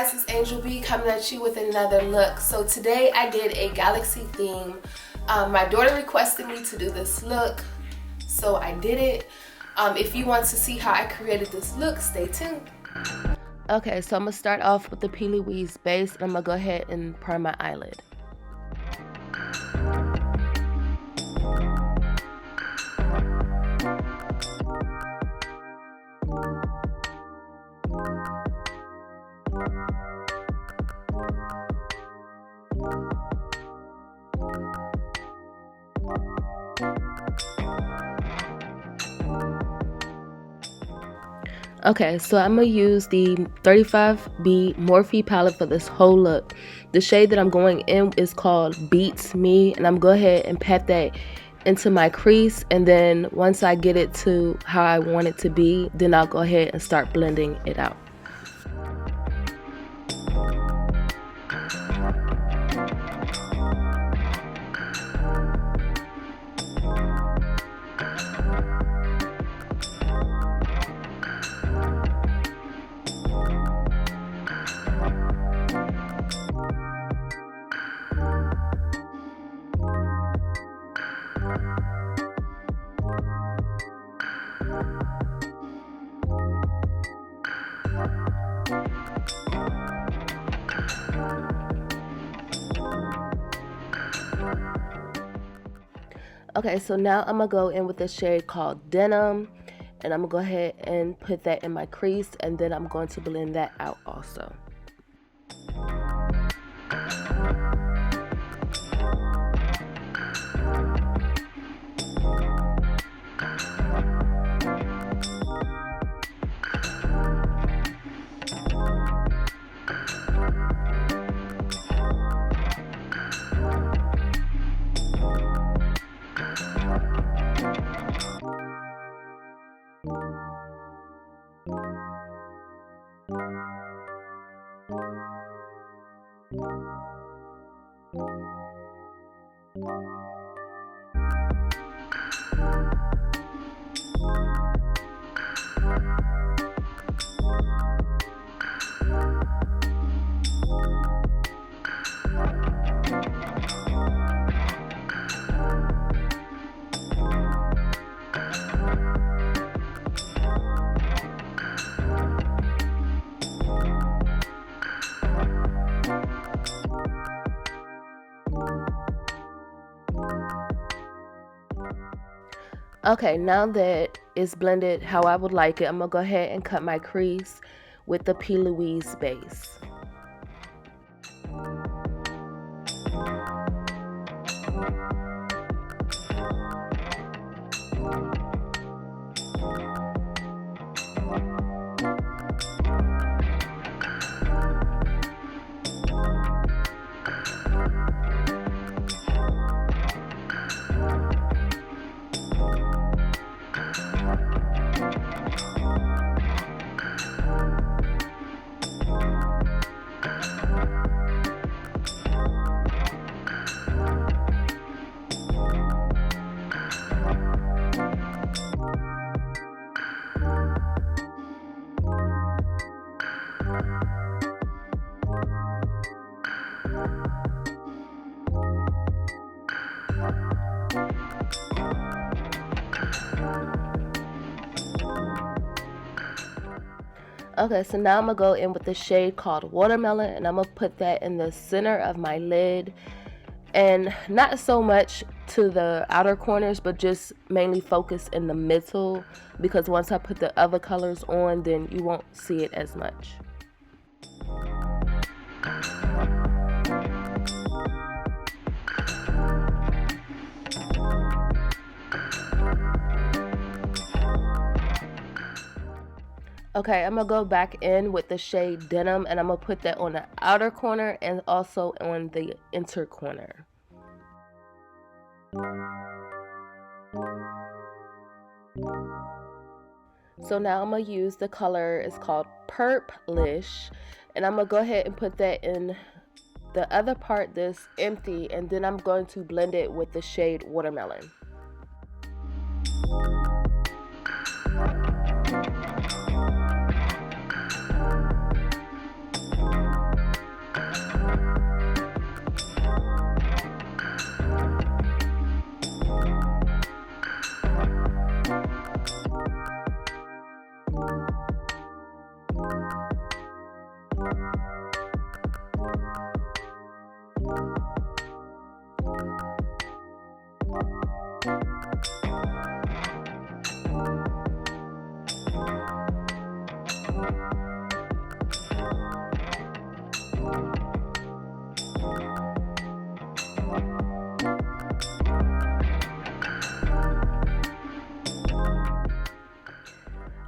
guys, it's Angel.B coming at you with another look. So today I did a galaxy theme. My daughter requested me to do this look, so I did it. If you want to see how I created this look, stay tuned. Okay, so I'm going to start off with the Plouise base, and I'm going to go ahead and prime my eyelid. Okay, so I'm going to use the 35B Morphe palette for this whole look. The shade that I'm going in is called Beats Me, and I'm going to go ahead and pat that into my crease, and then once I get it to how I want it to be, then I'll go ahead and start blending it out. Okay, so now I'm going to go in with a shade called Denim, and I'm going to go ahead and put that in my crease, and then I'm going to blend that out also. Okay, now that it's blended how I would like it, I'm going to go ahead and cut my crease with the Plouise base. Okay, so now I'm going to go in with the shade called Watermelon, and I'm going to put that in the center of my lid, and not so much to the outer corners, but just mainly focus in the middle, because once I put the other colors on, then you won't see it as much. Okay, I'm going to go back in with the shade Denim, and I'm going to put that on the outer corner and also on the inner corner. So now I'm going to use the color, it's called Purplish, and I'm going to go ahead and put that in the other part that's empty, and then I'm going to blend it with the shade Watermelon.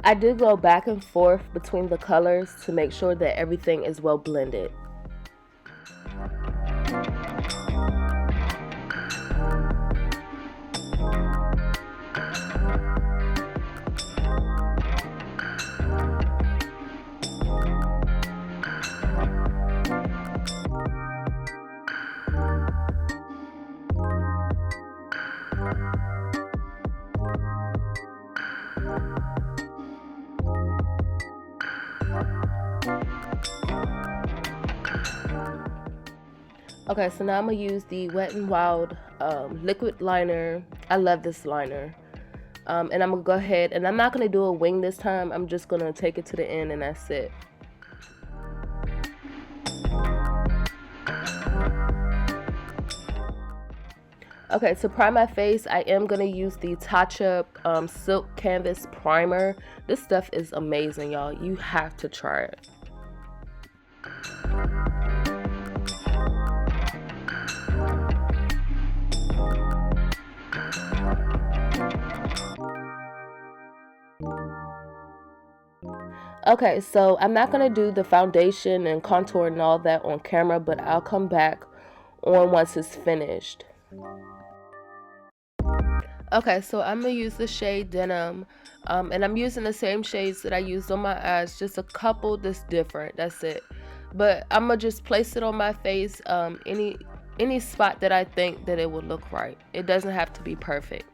I do go back and forth between the colors to make sure that everything is well blended. Okay, so now I'm going to use the Wet n Wild liquid liner. I love this liner. And I'm going to go ahead, and I'm not going to do a wing this time. I'm just going to take it to the end and that's it. Okay, to prime my face, I am going to use the Tatcha Silk Canvas Primer. This stuff is amazing, y'all. You have to try it. Okay, so I'm not going to do the foundation and contour and all that on camera, but I'll come back on once it's finished. Okay, so I'm going to use the shade Denim, and I'm using the same shades that I used on my eyes, just a couple that's different, that's it. But I'm going to just place it on my face, any spot that I think that it will look right. It doesn't have to be perfect.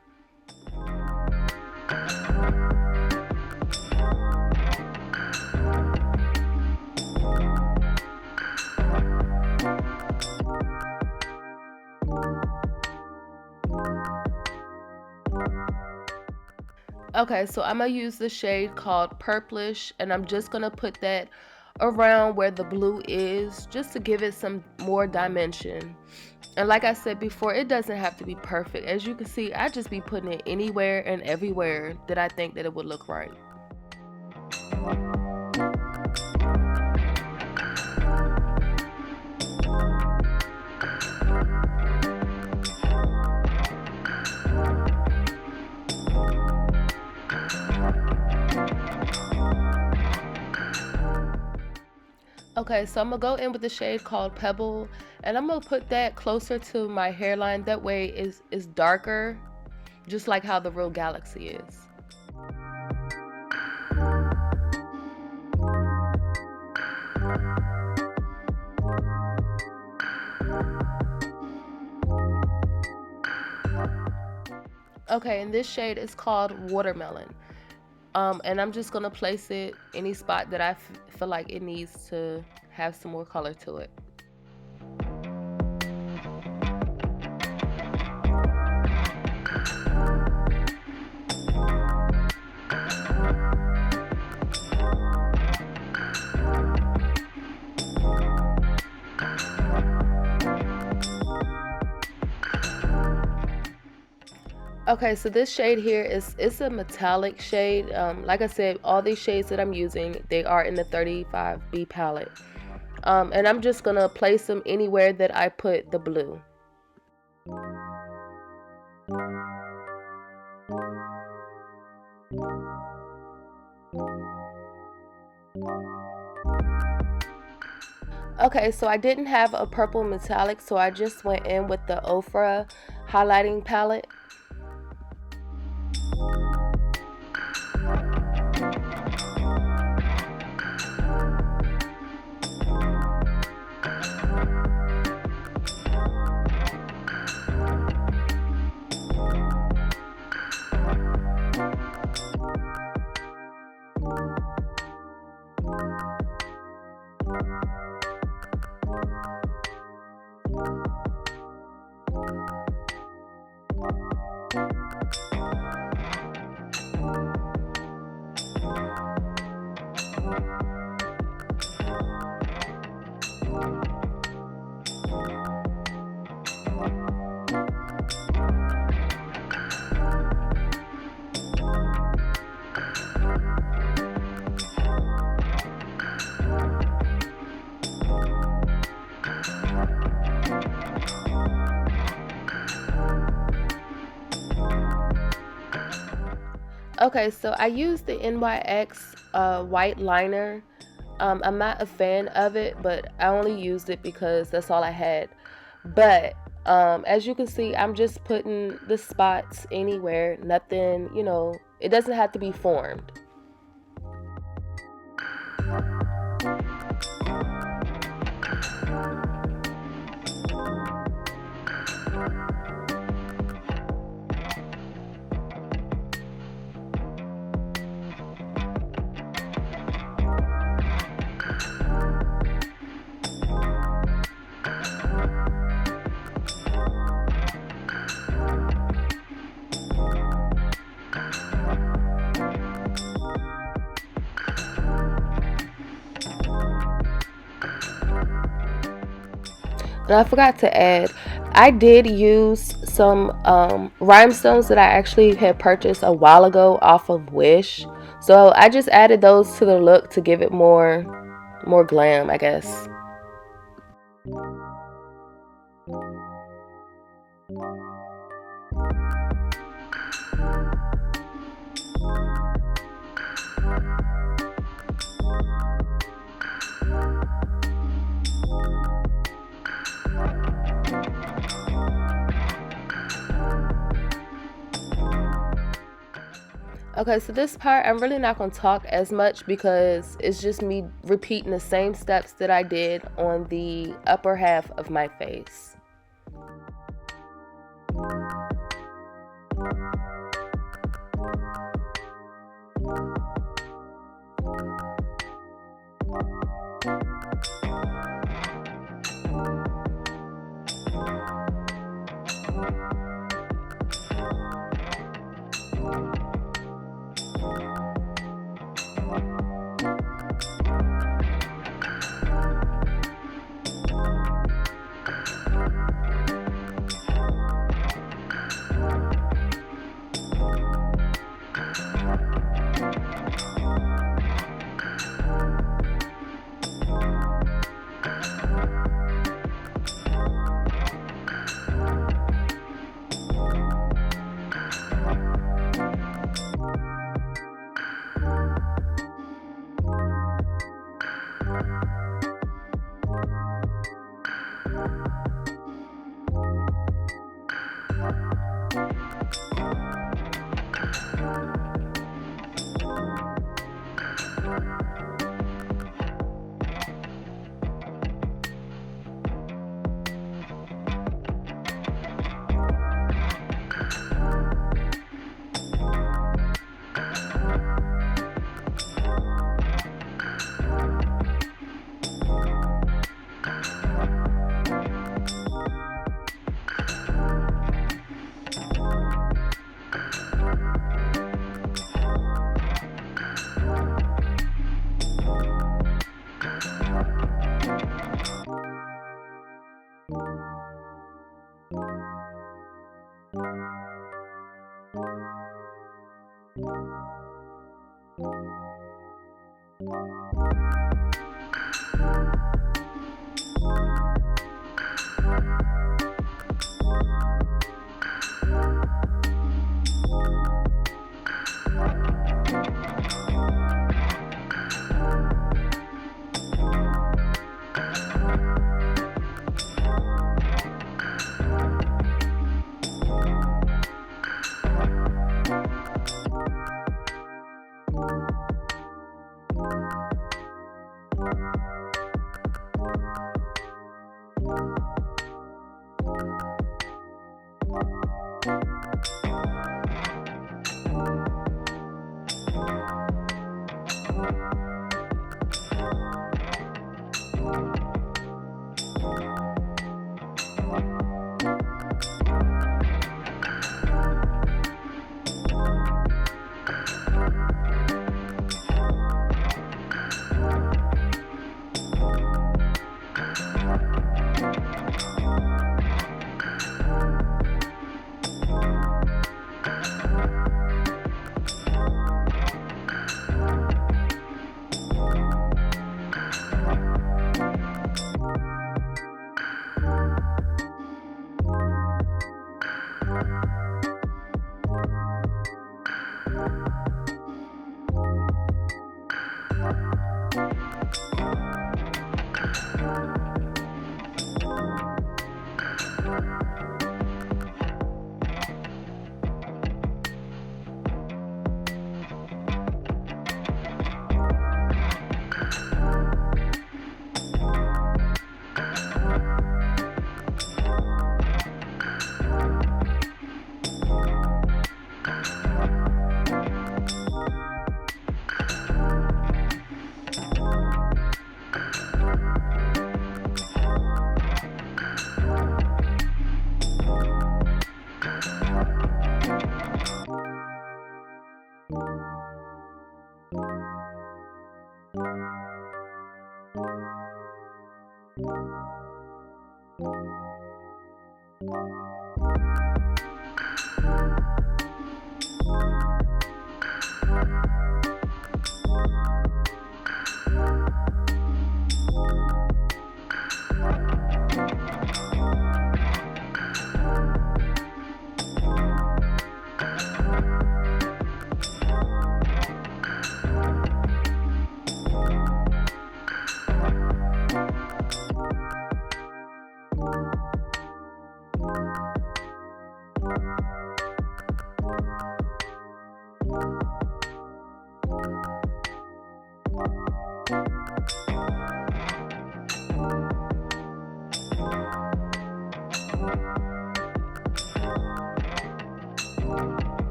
Okay, so I'm going to use the shade called Purplish, and I'm just going to put that around where the blue is, just to give it some more dimension. And like I said before, it doesn't have to be perfect. As you can see, I just be putting it anywhere and everywhere that I think that it would look right. Okay, so I'm going to go in with the shade called Pebble, and I'm going to put that closer to my hairline. That way it's darker, just like how the real galaxy is. Okay, and this shade is called Watermelon. And I'm just going to place it any spot that I feel like it needs to have some more color to it. Okay, so this shade here it's a metallic shade. Like I said, all these shades that I'm using, they are in the 35B palette. And I'm just gonna place them anywhere that I put the blue. Okay, so I didn't have a purple metallic, so I just went in with the Ofra highlighting palette. Okay, so I used the NYX white liner. I'm not a fan of it, but I only used it because that's all I had. But as you can see, I'm just putting the spots anywhere. Nothing, you know, it doesn't have to be formed. And I forgot to add, I did use some rhinestones that I actually had purchased a while ago off of Wish. So I just added those to the look to give it more glam, I guess. Okay, so this part I'm really not going to talk as much because it's just me repeating the same steps that I did on the upper half of my face.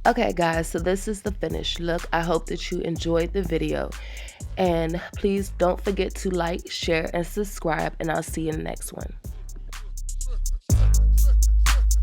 Okay guys, so this is the finished look. I hope that you enjoyed the video, and please don't forget to like, share, and subscribe, and I'll see you in the next one.